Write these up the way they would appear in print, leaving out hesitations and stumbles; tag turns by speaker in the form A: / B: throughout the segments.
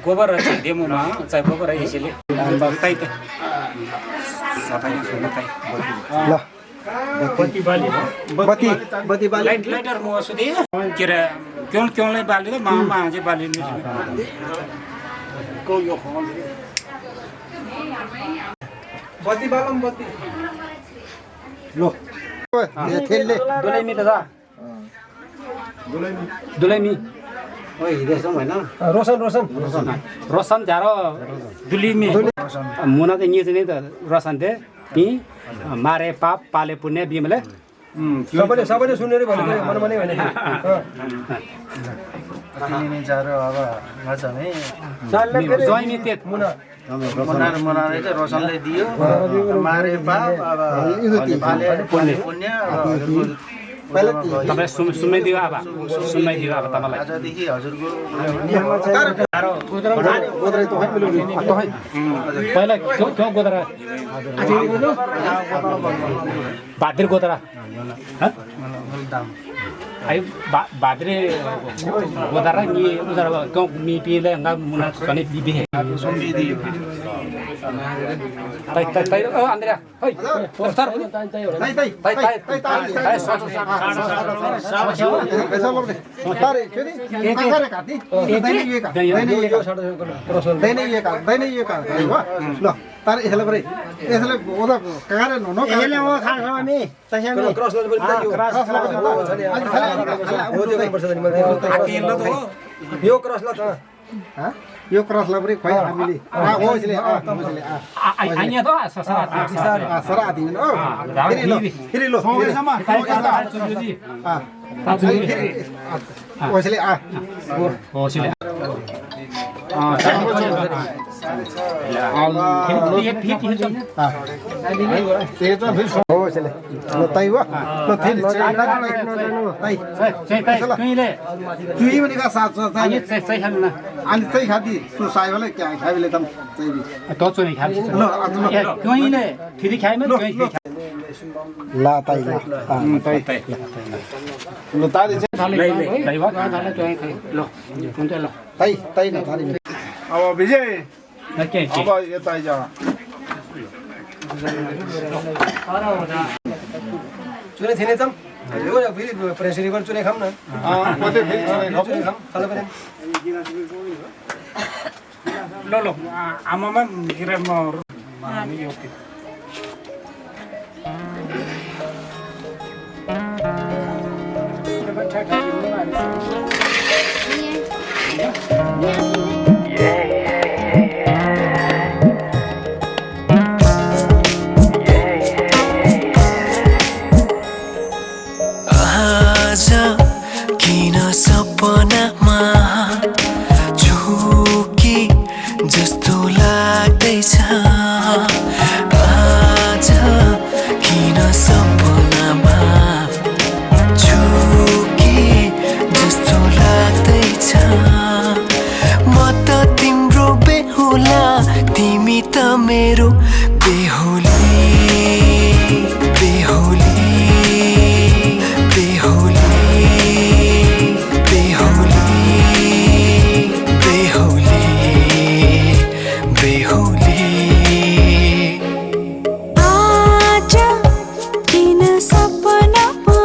A: गोबर डेमोमा चाहिँ बोकेर यसैले बत्ती लाइटर म सुधे के रे क्योंलाई बाल्यो त मामा चाहिँ बाल्यो को यो
B: बत्ती बालम बत्ती
C: लो थेलले
A: दुलैमी त दुलैमी ओइ हिँडेछौँ होइन रोशन झारो दुलीमी मुना त यहाँ चाहिँ त रोशन थिए ती मारे पाप पाले पुण्य बिमले
B: सबैले सुनेर भनेको मनमनै भने
D: तिमी झारो अब भन्छ नि
A: जयमी तेत
B: मुना
D: मनाएर चाहिँ रोशनले दियो मारे पाप अब पाले पुण्य
A: तपाईँ सुन्दैदियो अब सुन्दैदियो अब तपाईँलाई
D: आजदेखि हजुरको
A: पहिला क्यों गोदरा भाद्रे गोदरा आई भाद्रे गोदरा नि उधर क्यों मी पीले अंगा मुना सने बीबी है ताई अंदर हाय सर
C: ताई यसले ओदा कागरे नो नो
A: यसले म खान्छ हामी त्यसैले
B: क्रस गर्नु पर्छ यो
A: क्रस
B: हो त्यो गर्नुपर्छ नि मैले यो क्रसलाई त
C: यो क्रसलाई पनि खोइ हामीले ओइसले तपाईले
A: आइने त ससरा
C: सरा दिनु ओ फेरि लो ओइसले
A: होसिले
C: ओइसले ल तै वा ल थिन तै तुई पनि का साथ साथ
A: अनि चाहिँ खानु न
C: अनि चाहिँ खादी सु साइबले क्या खाइबले तम चाहिँ
A: त चाहिँ खान्छ
C: ल
A: कहिले फेरि खाइमे
C: ला तै ला
A: तै
C: ल ताले
A: तै वा थाले चाहिँ खाइ ल हुन्छ ल
C: तै न थाली
E: अब विजय
A: के
E: अब यता आइज
B: चुने थिएन त यो फेरि प्रेसरी गर्नु चुने खाम न
E: कतै फेरि
B: चुने खाम खानु पर्यो
A: ल आमामा गिरे म
F: आज किन सपनामा झुकी जस्तो लाग्दैछ आज किन सपनामा झुकी जस्तो लाग्दैछ म त तिम्रो बेहुला तिमी त मेरो बेहुली बेहुली बेहुली बेहुली बेहुली
G: आज किन सपनामा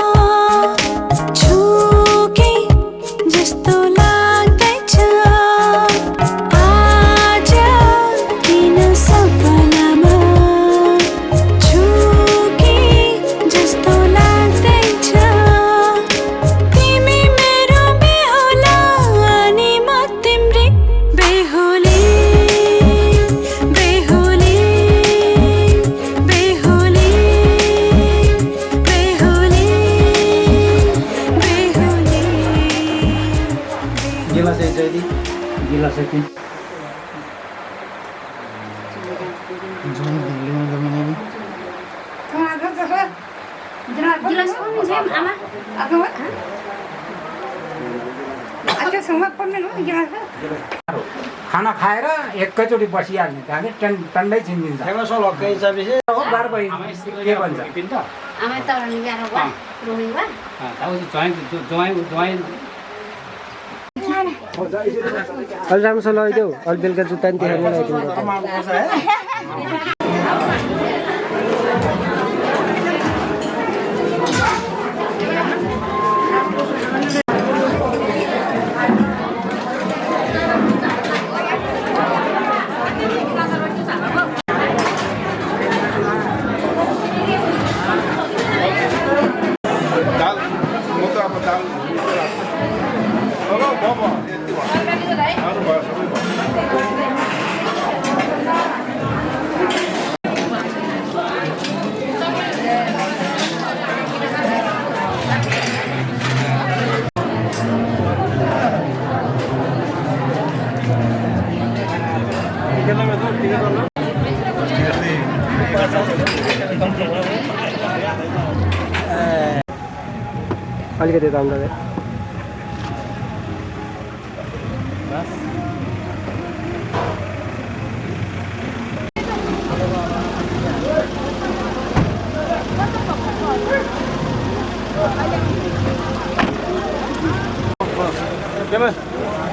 G: झुके जस्तो लाग्दैछ आज किन सपनामा झुके जस्तो लाग्दैछ तिमी मेरो बेहुला अनि म तिम्रै बेहुली बेहुली बेहुली बेहुली बेहुली
A: गिला चाहिँ जयदी गिला चाहिँ खाना खाएर एकैचोटि बसिहाल्ने त्यहाँदेखि टन्डै छिन्दिन्छ
B: ठ्याङ्ग्रा सल हक्कै हिसाबले
A: के भन्छ
H: आमा त निगारो वा रोइ वा
B: अलि राम्रोसँग लगाइदेऊ अलि बेलुका जुत्ता नि देखाएर लगाइदिनु
E: दाल म त अब दाल हेलो बाबा यति भयो अरू भयो सबै
B: अलिकति दाम लाग्यो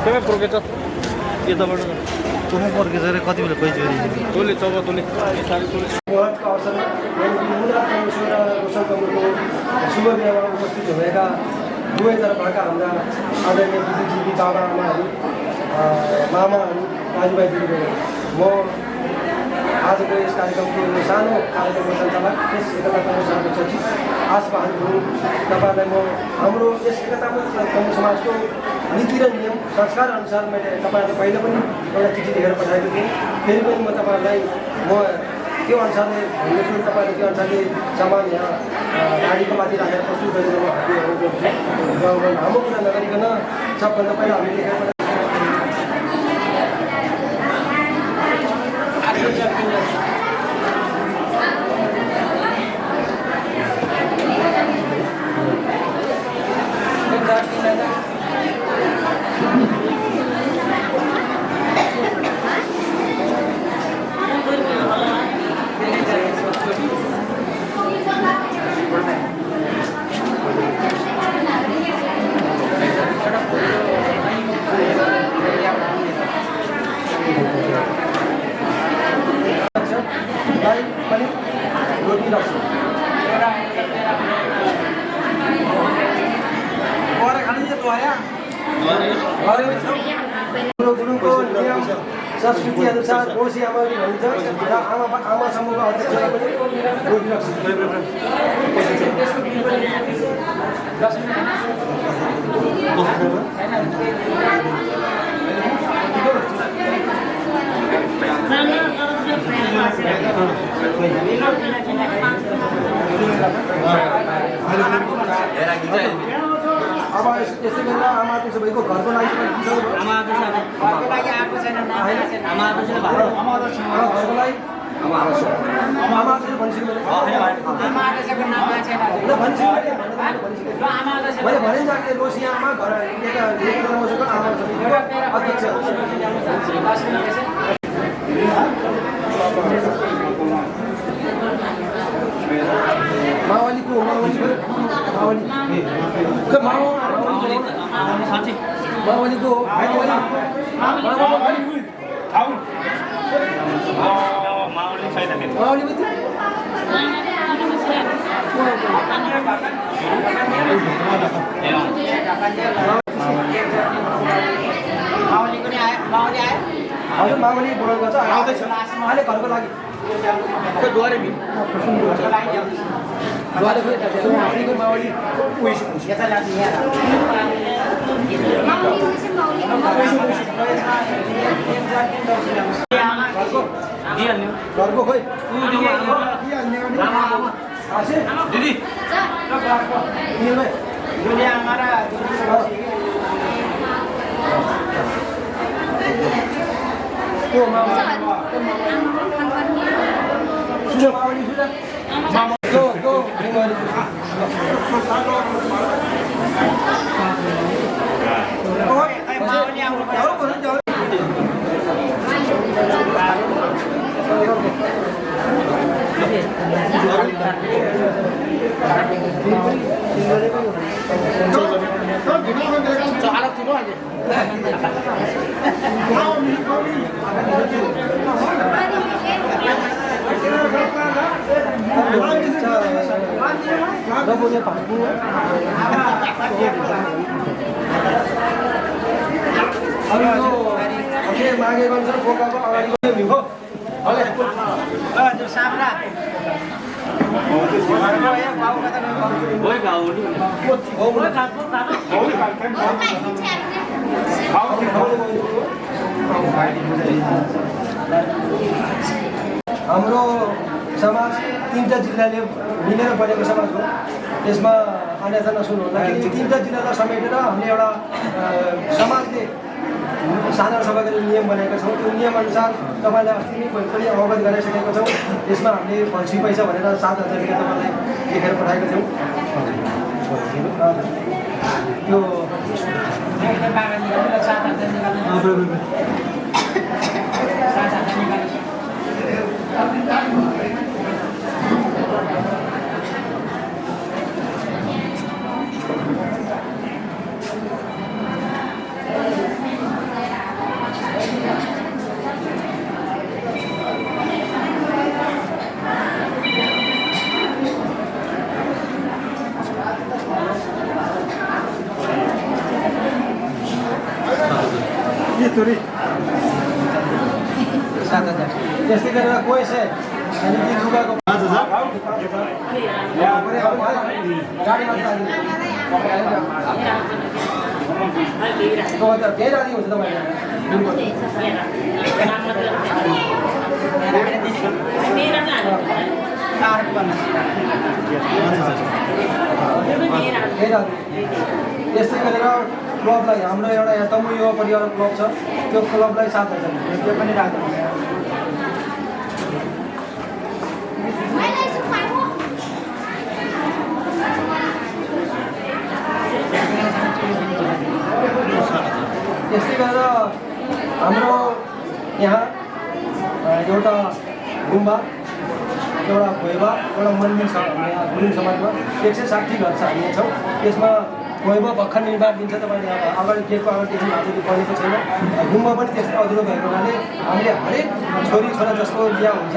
B: केमा पुर्केछ यताबाट
D: कुमा पर्केछ रे कति बेला पैसा
E: तोले चौबा तोले
B: शुभ बिहामा उपस्थित भएका दुवैजना भएका हाम्रा आदरणीय बुद्धिजीवी दादा आमाहरू मामाहरू दाजुभाइ दिदीबहिनी म आजको यस कार्यक्रमको यो सानो कार्यक्रमको सञ्चालक यस एकता कङ्ग्रेस समितिको सचिव आसबहादुर गुरुङ तपाईँलाई म हाम्रो यस एकता कङ्ग्रेस समाजको नीति र नियम संस्कार अनुसार मैले तपाईँहरूलाई पहिला पनि एउटा चिठी लेखेर पठाएको थिएँ। फेरि पनि म तपाईँहरूलाई त्यो अनुसारले भन्दैछु, तपाईँले त्यो अनुसारले सामान यहाँ गाडीको माथि राखेर प्रस्तुत गरेर म हातहरू गर्छु र लामो कुरा नगरिकन सबभन्दा पहिला हामीले लेखेर पनि रोकिराख्छु। गुरुङको नियम संस्कृति अनुसार कोशी आमाले भनिन्छ र आमा समूहका अध्यक्षलाई पनि रोकिराख्छु। अब यस्तै गरेर आमा त्यसो भएको घरको लागि घरको लागि आएको छैन, घरको लागि आमा भनिसक्यो मैले भनिन्छ रोसी आमा घर आमा अध्यक्ष माओवादीको हजुर माओवादी बोलाउनु गर्छ आउँदैछ अहिले घरको लागि द्वारे माओवादी घरको खोइ दिदी मागे गर्छ बोकाको अगाडि हो सामना हाम्रो समाज 3टा जिल्लाले मिलेर बनेको समाज हो। त्यसमा अन्यथा नसुन्नु होला कि 3टा जिल्लालाई समेटेर हामीले एउटा समाजले साधारण सभाको नियम बनाएका छौँ। त्यो नियमअनुसार तपाईँलाई अस्ति नै पनि अवगत गराइसकेका छौँ। त्यसमा हामीले फन्सी पैसा भनेर 7,000 रुपियाँ तपाईँलाई लेखेर पठाएका थियौँ। त्यो त्यस्तै गरेर कोही चाहिँ अनि ती लुगाको धेरै राति हुन्छ त्यस्तै गरेर क्लबलाई हाम्रो एउटा यहाँ तमु युवा परिवार क्लब छ त्यो क्लबलाई 7,000 त्यो पनि राख्नु त्यस्तै गरेर हाम्रो यहाँ एउटा गुम्बा एउटा भोइबा एउटा मन्दिर छ हाम्रो यहाँ गुरुङ समाजमा 160 घर छ हामी छौँ त्यसमा भोइबा भर्खर निर्माण दिन्छ तपाईँले अगाडि गेटको अगाडिदेखि अझै बनेको छैन गुम्बा पनि त्यस्तै अधुरो भएको हुनाले हामीले हरेक छोरी छोरा जसको बिहा हुन्छ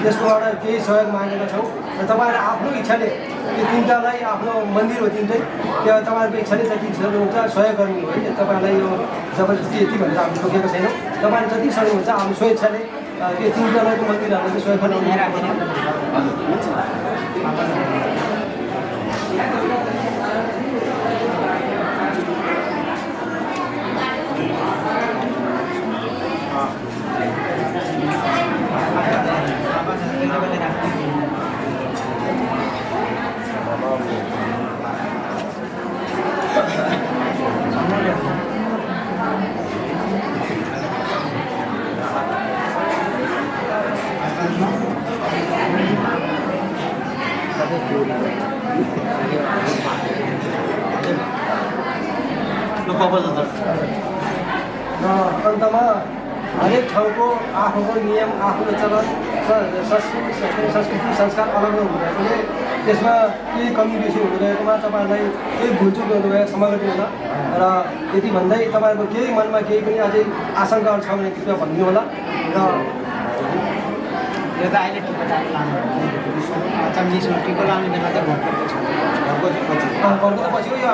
B: त्यसकोबाट केही सहयोग मागेका छौँ र तपाईँहरू आफ्नो इच्छाले त्यो तिनवटालाई आफ्नो मन्दिर हो तिनटै त्यो तपाईँहरूको इच्छाले जति सक्नुहुन्छ सहयोग गर्नु हो है तपाईँहरूलाई यो जबरजस्ती यति भनेर हामी तोकेको छैनौँ तपाईँले जति सक्नुहुन्छ आफ्नो स्वेच्छाले त्यो तिनवटालाई मन्दिरहरूलाई चाहिँ सहयोग गर्नु अन्तमा हरेक ठाउँको आफ्नो नियम आफ्नो चलन संस्कृति संस्कार अलग अलग हुँदैकोले त्यसमा केही कमी बेसी हुँदैकोमा तपाईँहरूलाई केही भुलचुक गर्नुभयो क्षमा गरिदिनु होला र यति भन्दै तपाईँहरूको केही मनमा केही पनि अझै आशंकाहरू छ भने कृपया भनिदिनु होला र
C: यो त अहिले टिका लाउने बेला चाहिँ
B: घरको त पछि हो यो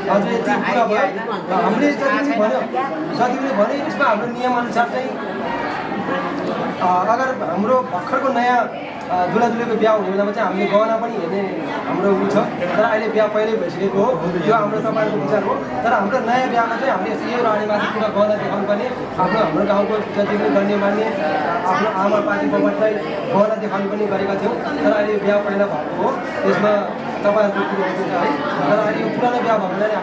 B: हजुर यति कुरा भयो हामीले जति पनि भन्यो यसमा हाम्रो नियमअनुसार चाहिँ अगर हाम्रो भर्खरको नयाँ दुलादुलीको बिहा हुने बेलामा चाहिँ हामीले गहना पनि हेर्ने हाम्रो उ छ तर अहिले बिहा पहिल्यै भइसकेको हो यो हाम्रो तपाईँहरूको विचार हो तर हाम्रो नयाँ बिहामा चाहिँ हामीले यही रानीमाथि पुरा गहना देखाउनु पर्ने हाम्रो गाउँको जति पनि गण्य मान्ने आफ्नो आमा पार्टी बगतलाई गहना देखाउनु पनि गरेका थियौँ तर अहिले बिहा पहिला भएको हो त्यसमा तपाईँहरूको कुरो हुन्छ है तर अहिले यो पुरानो बिहा भएको हुनाले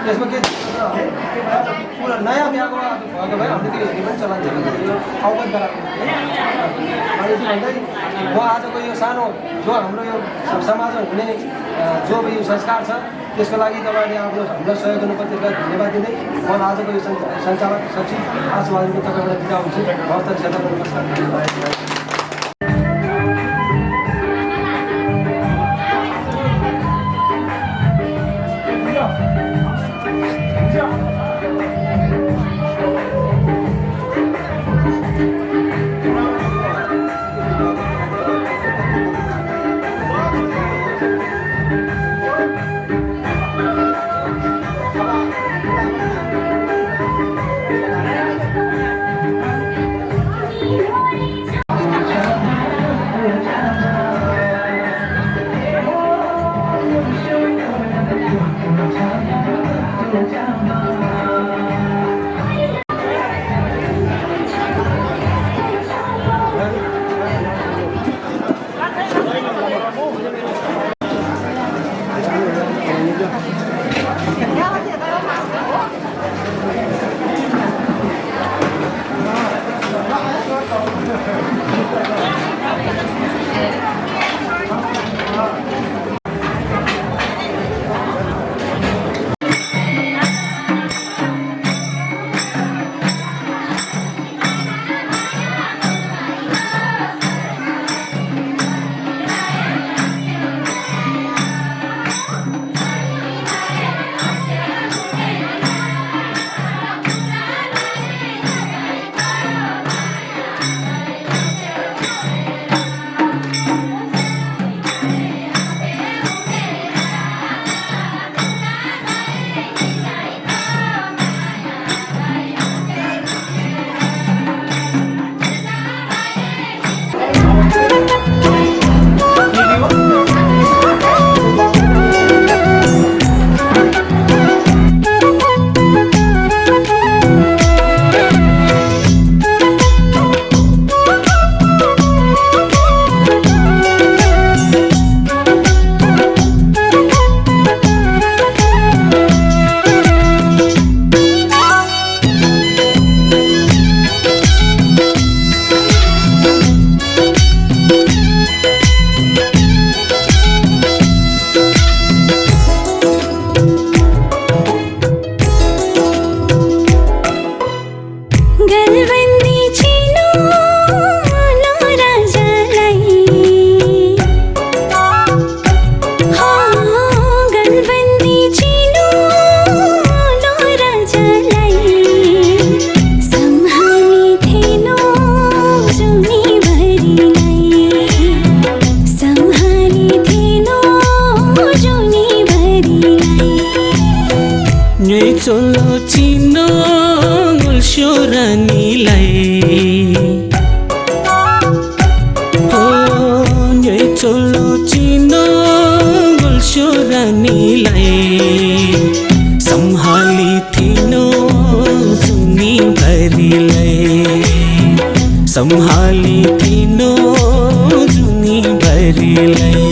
B: त्यसमा के पुरा नयाँ बिहाको भएको भए हामीले त्यो हेर्ने पनि चलन थियो अवगत गराएको अनि भन्दै म आजको यो सानो जो हाम्रो यो समाजमा हुने जो यो संस्कार छ त्यसको लागि तपाईँले हामीलाई सहयोग गर्नुपर्छ धन्यवाद दिँदै म आजको यो सञ्चालक सचिव आशुवादीको तपाईँबाट बिदा हुन्छु हवस् त क्षेत्र नमस्कार
F: चलो चिनो गुल्स्यो रानीलाई हो न्यै चलो चिनो गुल्स्यो रानीलाई सम्हाली थिनो जुनी भरिलाई सम्हाली थिनो जुनी भरिलाई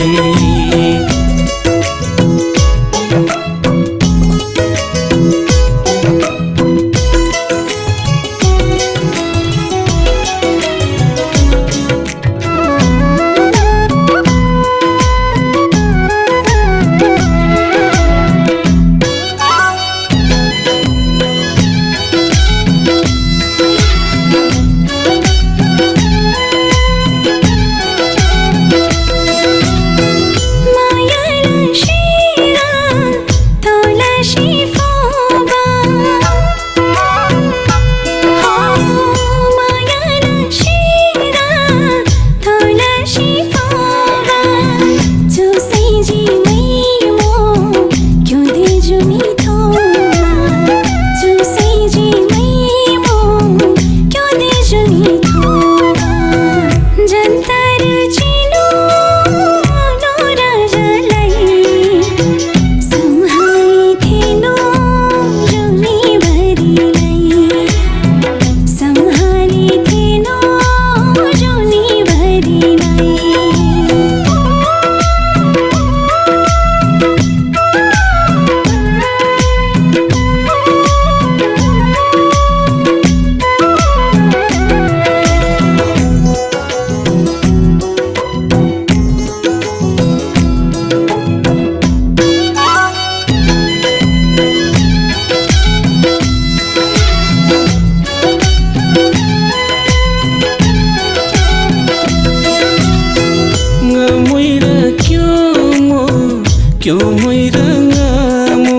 F: क्यों मोइरा ngamu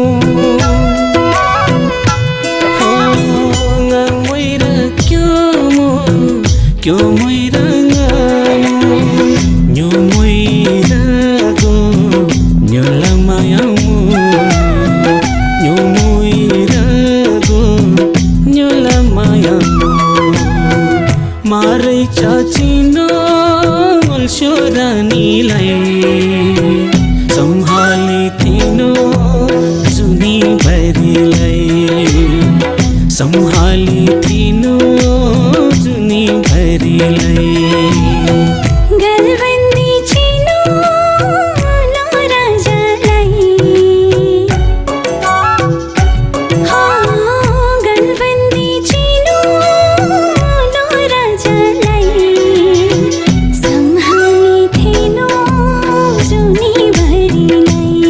F: moira क्यों Moira ngamu nyo moira go nyo lamayamu nyo moira go nyo lamayamu marai chachino गुल्स्यो रानीलाई सम्हाली थिनो जुनी भरिलाई सम्हाली थिनो जुनी भरिलाई
G: गलबन्दी चिनो लो राजालाई गलबन्दी चिनो लो राजालाई सम्हाली थिनो जुनी भरिलाई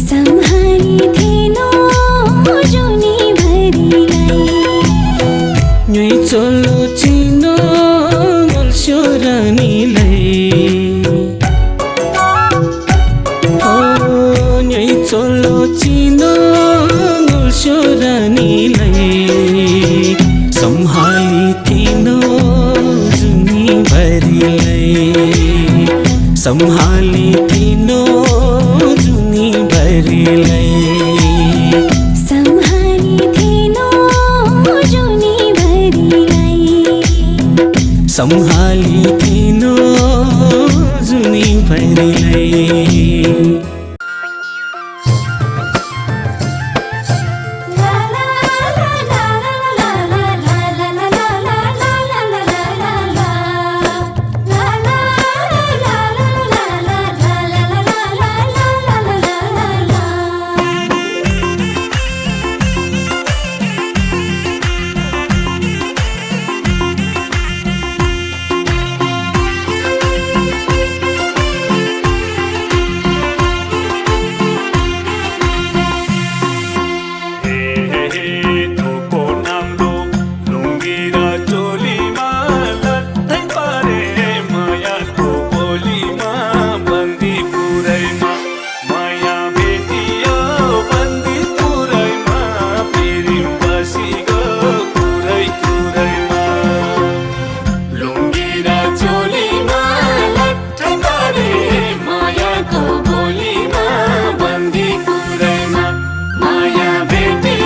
G: सम्हाली थिनो जुनी भरिलाई
F: न्यै चलो चिनो गुल्स्यो रानीलाई न्यै चलो चिनो गुल्स्यो रानीलाई सम्हाली थिनो जुनी भरिलाई सम्हाली थिनो जुनी भरिलाई
G: सम्हाली थिनो जुनी भरिलाई
F: सम्हाली थिनो जुनी भरिलाई
G: माया भेटी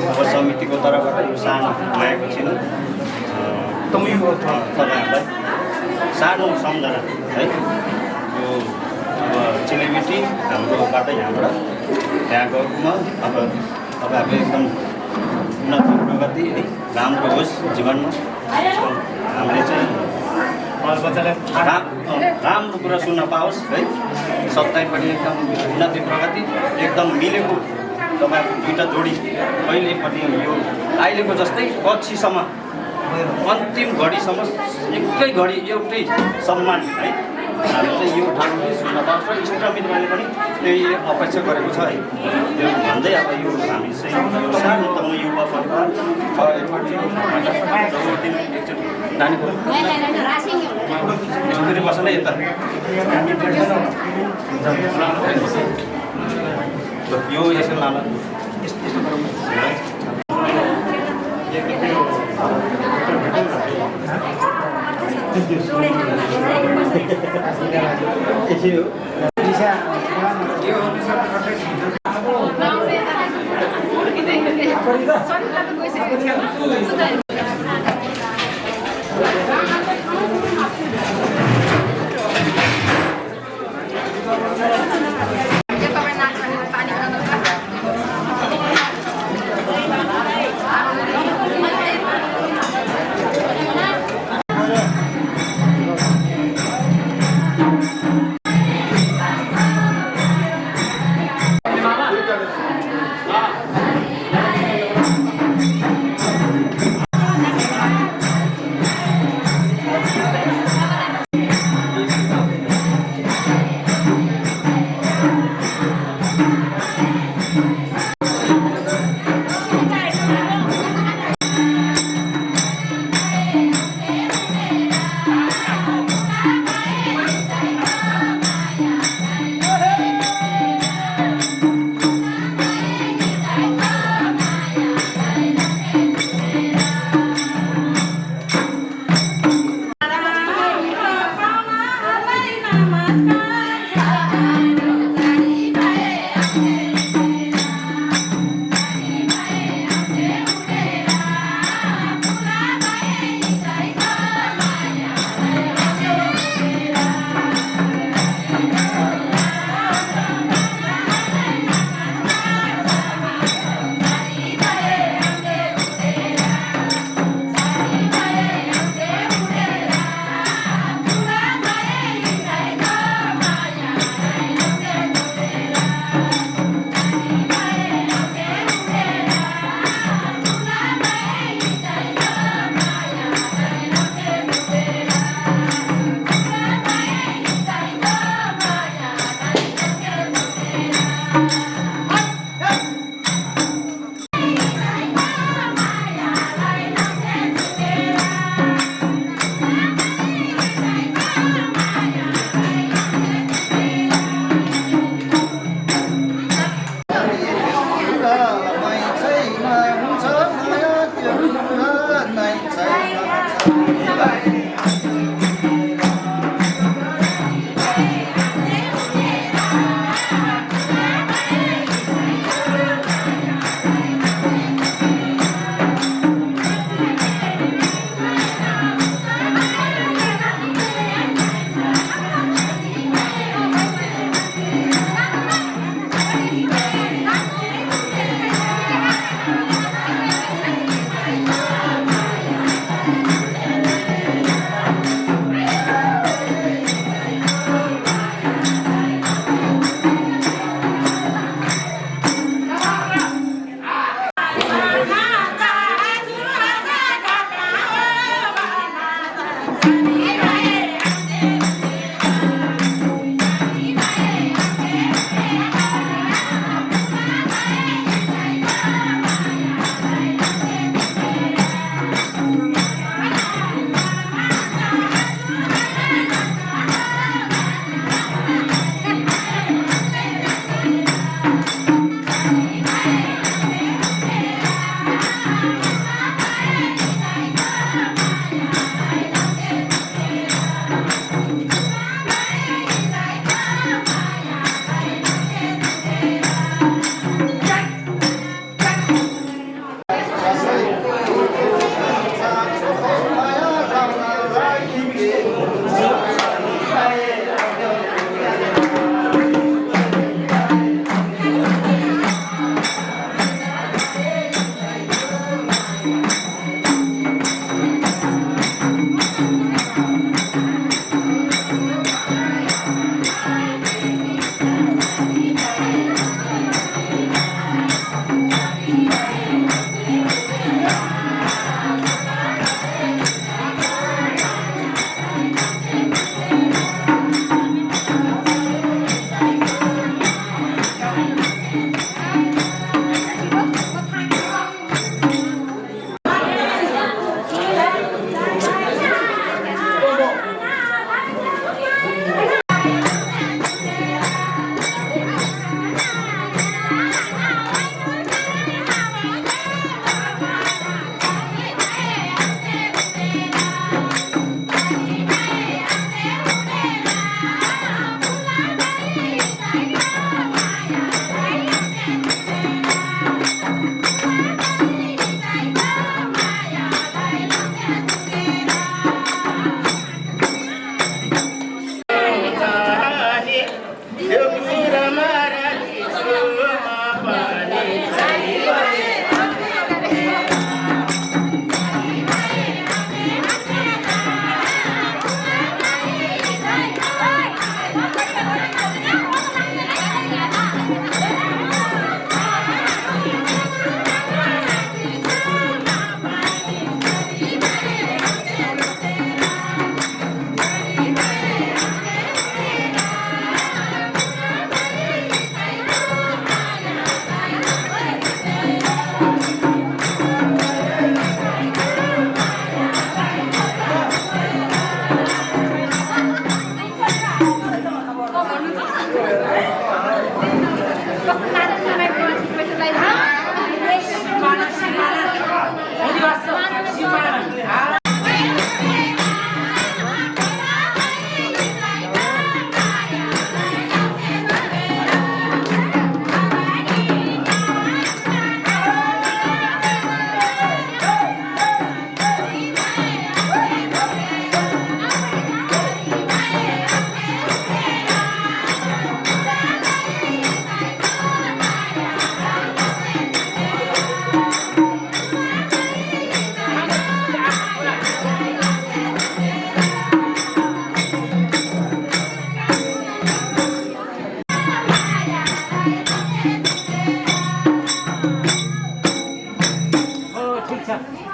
I: उपसमितिको तर्फबाट यो सानो ल्याएको छिन् तपाईँहरूलाई सानो सम्झना है यो अब चेलीबेटी हाम्रोबाट यहाँबाट त्यहाँ गएकोमा अब तपाईँहरूले एकदम उन्नति प्रगति है राम्रो होस् जीवनमा हामीले चाहिँ राम्रो कुरा सुन्न पाओस् है सबैलाई पनि एकदम उन्नति प्रगति एकदम मिलेको तपाईँको दुईवटा जोडी कहिलेपट्टि यो अहिलेको जस्तै पछिसम्म अन्तिम घडीसम्म एकै घडी एउटै सम्मान है हामी चाहिँ यो ठाउँले सुन्न पाउँछ र इष्टमित्रले पनि त्यही अपेक्षा गरेको छ है त्यो भन्दै अब यो हामी चाहिँ सानो तमा युवा परिवार नानीको यसरी बस्न यता यो यसो लाला यस्तो गरौँ
A: ठिक छ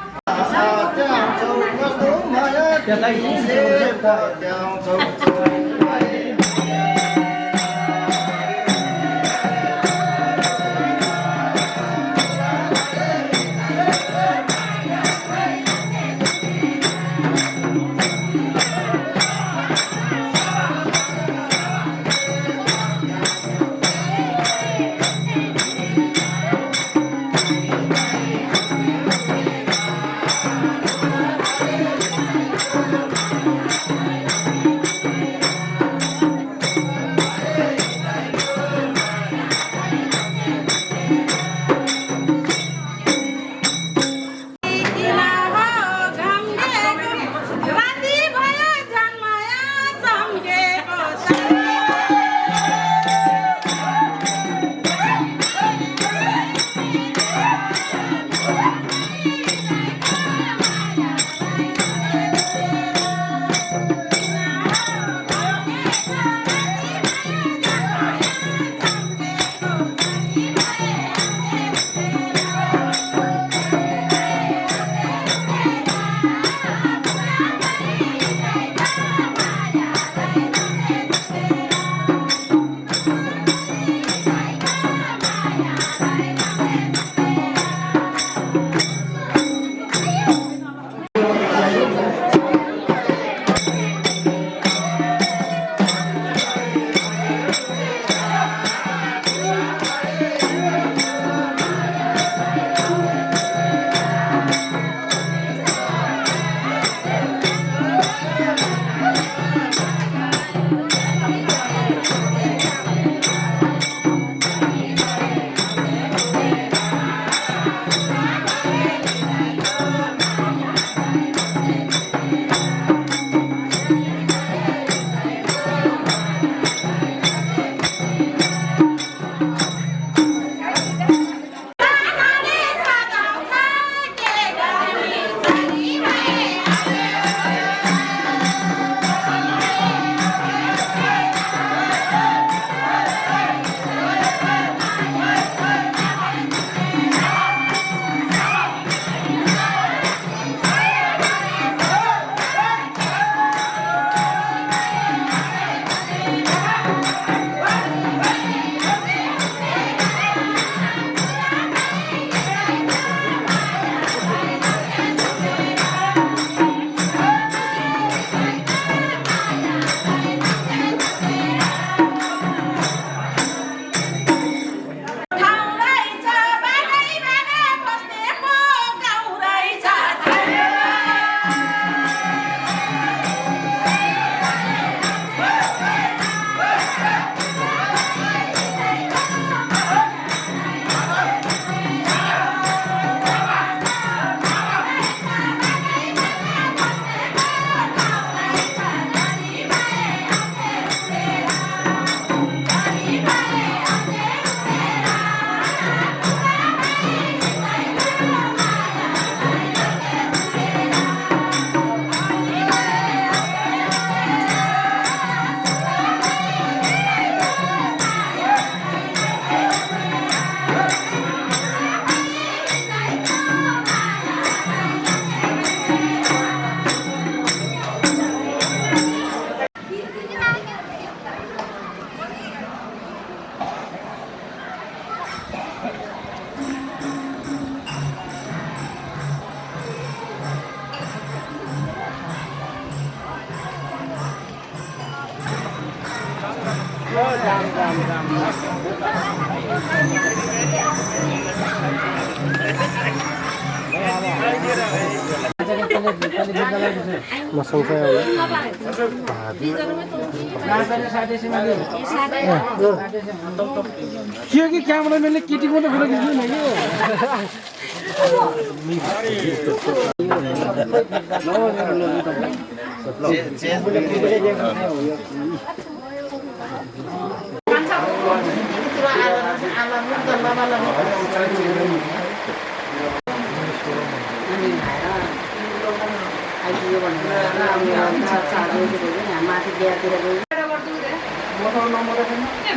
B: कि क्यामेराम्यानले केटीको मात्रै फोटो खिच्नु नि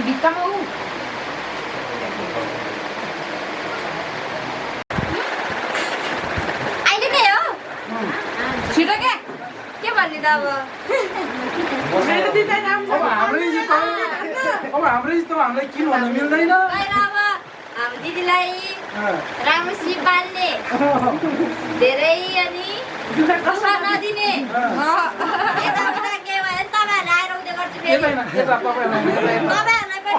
H: भित्तामा ऊ नि त अब
B: अब हाम्रै जित अब हाम्रै जित हामीलाई किन भन्न मिल्दैन
H: गएर अब हाम्रो दिदीलाई राम्रोसित बाल्ने धेरै अनि कष्ट नदिने यताउता के भयो भने तपाईँहरूलाई आएर उयो गर्छु फेरि तपाईँहरूलाई पनि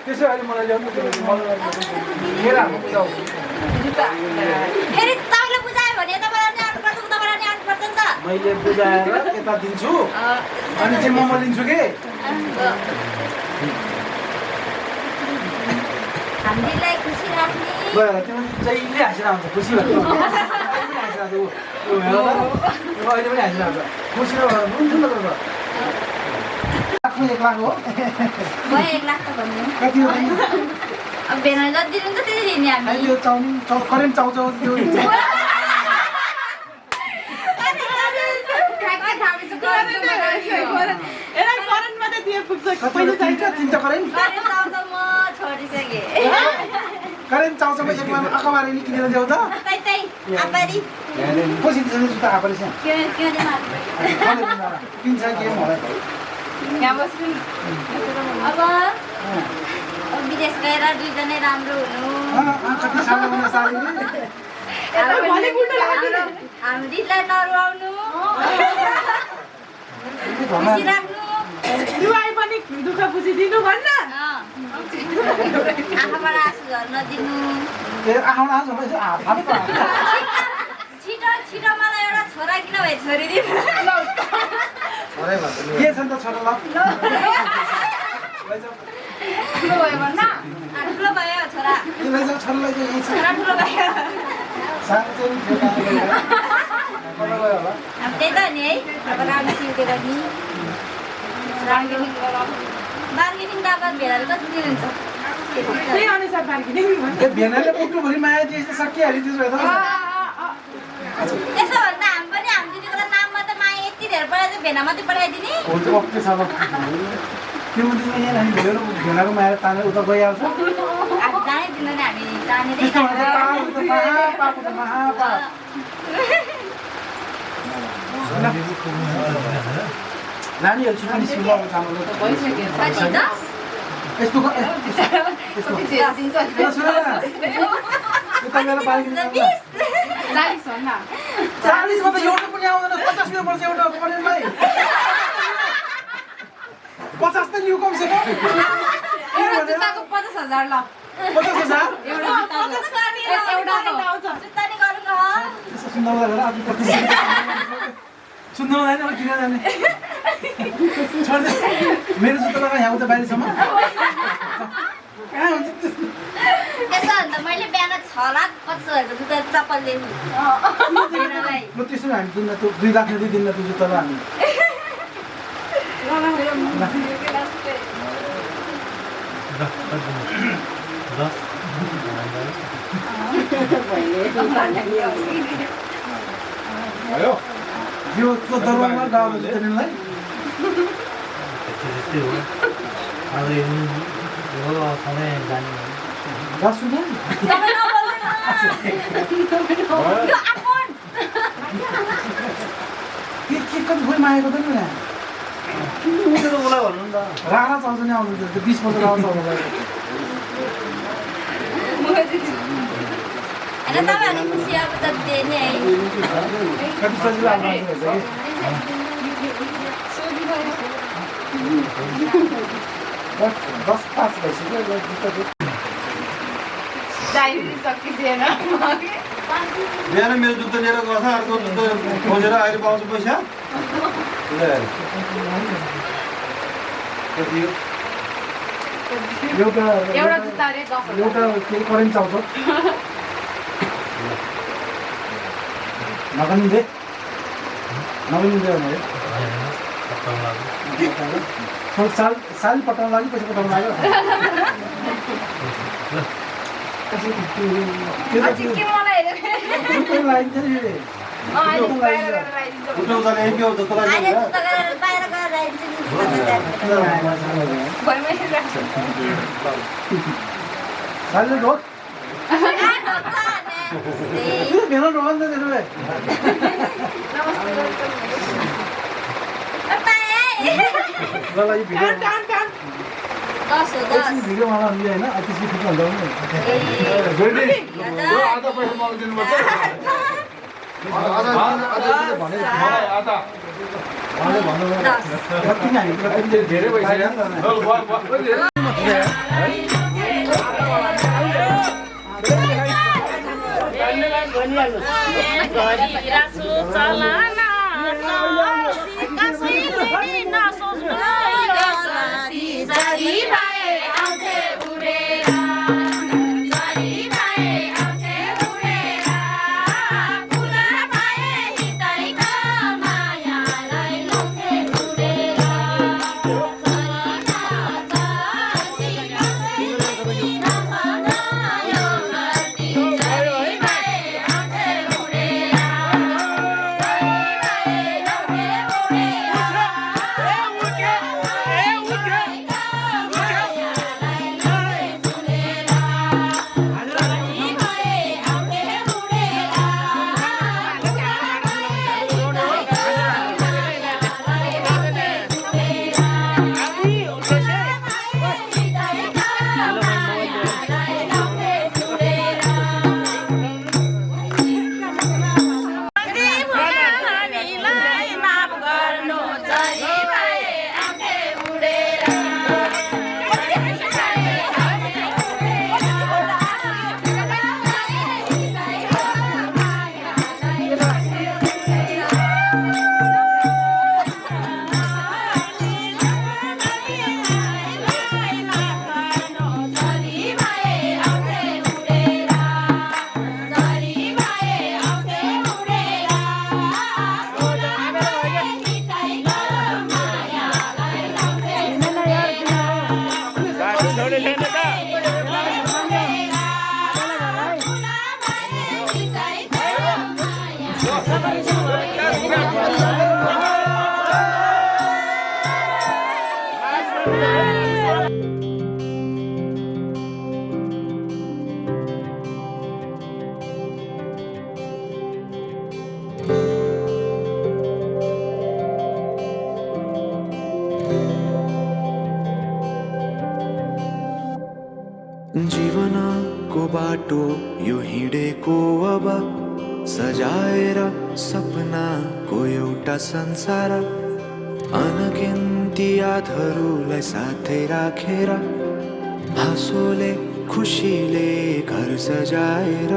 B: त्यसो अहिले मलाई ल्याउनु मेरो हाम्रो बुझाउ
H: फेरि तपाईँले बुझायो भने तपाईँलाई नि आउनुपर्छ तपाईँलाई नि आउनुपर्छ नि त
B: मैले बुझाएर यता दिन्छु अनि चाहिँ म लिन्छु के
H: हामीलाई खुसी राख्ने
B: गएर त्यो जहिले हाँसिरहन्छ खुसी भएको अहिले पनि हाँसिरहन्छ खुसी नभएर हुन्छु न त 1 लाख हो
H: भयो 1 लाख त भन्नु
B: कति हो
H: अब बेना जति दिनुहुन्छ त्यति दिने हामी
B: यो चाउमिन करेन्ट चाउचाउ त्यो तिनवटा करेन्ट करेन्ट चाउचाउमा 1 लाख अखबार नि किनेर ल्याउ त कसरी जुत्ता आफैले चाहिँ किन्छ के मलाई
H: अब विदेश गएर दुईजनै राम्रो हुनु
B: कति सालमा बना साली
H: हाम्रो दिदीलाई नरुवाउनु खुसी राख्नु
J: पनि दुःख बुझिदिनु भन्न
H: आँखाबाट आँसु झर्न दिनु छिटो छिटो मलाई एउटा छोरा किन भए छोरी दिनु
B: के छ नि त छोरा ल
H: ठुलो भयो भन्न ठुलो भयो छोरा
B: छोरालाई
H: छोरा ठुलो भयो अब त्यही त नि है अब राम्रो सिकेर नि बार्गेनिङ त अब भेडाले कति दिनुहुन्छ
J: त्यही अनुसार बार्गेनिङ
B: भेनाले पुग्नुभरि माया दिएपछि सकिहाल्यो त्यसो भए
H: त्यसो भन्दा हामी पनि हाम्रो दिदीको नाममा त माया यति धेरै पठाइदियो भेना मात्रै पठाइदिने
B: हुन्छ ओके छ त्यो मात्रै यहाँ हामी भेनाको माया तानेर उता गइहाल्छ
H: अब जानै दिनु नि हामी जानेरै
B: नानीहरू पनि सिलाएको चामल यस्तो चालिसमा त एउटा पनि आउँदैन 50 रुपियाँ पर्छ एउटा परेललाई 50 त लिउ कमसे कम
J: एउटा जुत्ताको 50,000 ल
B: 50,000
H: जुत्ता नि गरौँ न
B: सुन्नु हुँदैन किन जाने मेरो जुत्ता लगाए यहाँ उता बाहिरसम्म कहाँ हुन्छ
H: त्यसो भन्दा मैले बिहान 6 लाख 50,000 को जुत्ता चप्पल ल्याउनु
B: ल त्यसो हामी दिन्न त्यो 2 लाख जति दिन्न त्यो जुत्तालाई हामी
E: भयो
B: यो त्यो दरबारमा गाउँमा जुत्तालाई कति मागेको त नि राणा चल्छ नि आउनु 20 वर्ष राणा चल्छ
H: अनि तपाईहरु खुसी अब त दिने है
B: कति सजिलो आउँछ बस पास भइसक्यो
J: डायरी सकिँदैन
E: बिहान मेरो जुत्ता लिएर गएको अर्को जुत्ता खोजेर अहिले पाउँछ पैसा
B: एउटा
J: जुत्ता रे 10,000
B: एउटा के करेन्ट चाउँछ नगनिँदै भने साल पठाउनु लागि पैसा पठाउनु लाग्यो सालले ढोक भेला ढोक नि त्यसो भए
C: ल यो भिडियो
H: 10 हो 10
C: भिडियो वाला हुन्छ हैन त्यसपछि ठिक हुन्छ
E: बेटी यो आधा पैसा मलाई दिनुपर्छ आधा भने मलाई आधा
C: उहाँले भन्नुभयो कति नै
E: धेरै पैसा यार
F: जीवनको बाटो यो हिँडेको अब सजाएर सपनाको एउटा संसार अनगिन्ती यादहरूलाई साथै राखेर हाँसोले खुसीले घर सजाएर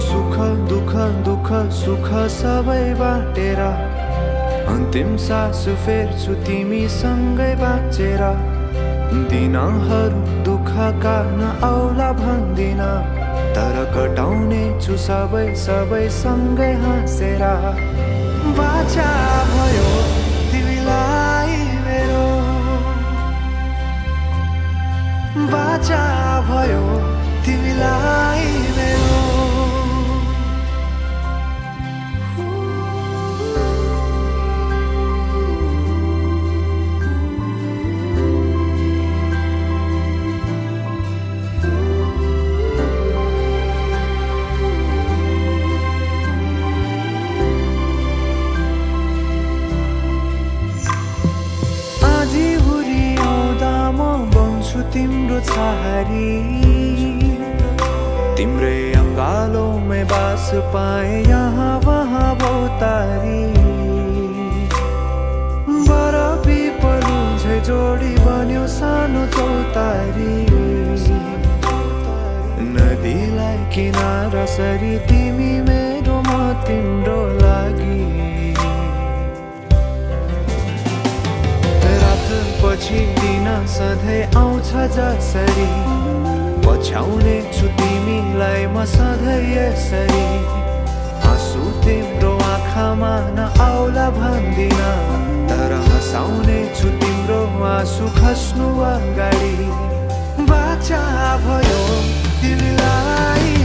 F: सुख दुःख दुःख सुख सबै बाटेर अन्तिम सास फेर्छु तिमीसँगै बाँचेर दिनहरू दुःखका नआउला भन्दिन तर कटाउने छु सबै सबै सँगै हाँसेर बाचा भयो तिमीलाई मेरो बाचा भयो तिमीलाई मेरो तिम्रो छहारी तिम्रै अङ्गालोमै बास पाए यहाँ वहाँ बहुतारी बरफी पलु झै जोडी बन्यो सानो चौतारी नदीलाई किनारा सरी तिमी मेरो म तिम्रो लागि पछि दिन सधैँ आउँछ जसरी पछ्याउने छु तिमीलाई म सधैँ यसरी आँसु तिम्रो आँखामा नआउला भन्दिन तर हँसाउने छु तिम्रो आँसु खस्नु अगाडि बाचा भयो तिमीलाई